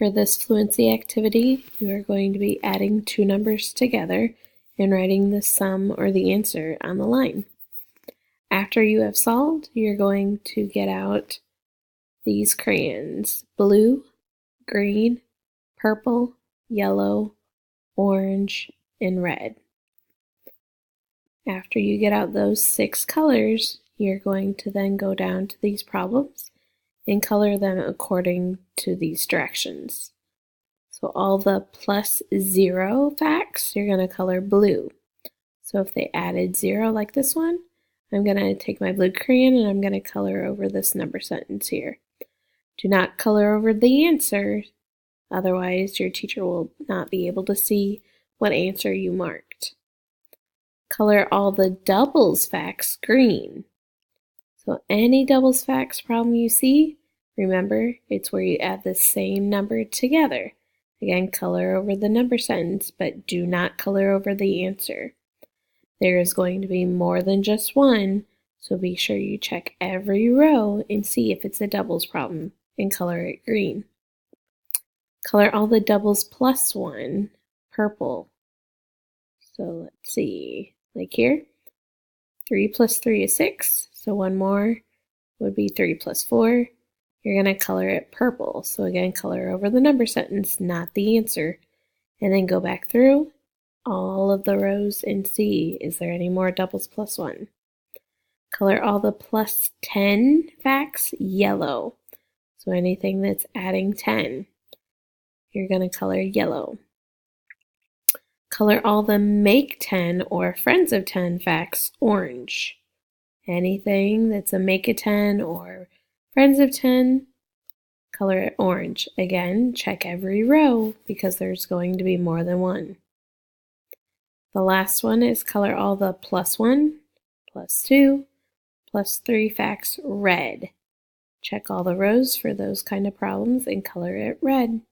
For this fluency activity, you are going to be adding two numbers together and writing the sum or the answer on the line. After you have solved, you're going to get out these crayons: blue, green, purple, yellow, orange, and red. After you get out those 6 colors, you're going to then go down to these problems and color them according to these directions. So all the +0 facts, you're going to color blue. So if they added 0 like this one, I'm going to take my blue crayon and I'm going to color over this number sentence here. Do not color over the answer, otherwise your teacher will not be able to see what answer you marked. Color all the doubles facts green. So any doubles facts problem you see, remember, it's where you add the same number together. Again, color over the number sentence, but do not color over the answer. There is going to be more than just one, so be sure you check every row and see if it's a doubles problem and color it green. Color all the doubles +1 purple. So let's see, like here, 3 + 3 is 6, so one more would be 3 + 4. You're going to color it purple. So again, color over the number sentence, not the answer. And then go back through all of the rows and see, is there any more doubles +1? Color all the +10 facts yellow. So anything that's adding 10, you're going to color yellow. Color all the make 10 or friends of 10 facts orange. Anything that's a make a 10 or friends of 10, color it orange. Again, check every row because there's going to be more than one. The last one is color all the +1, +2, +3 facts red. Check all the rows for those kind of problems and color it red.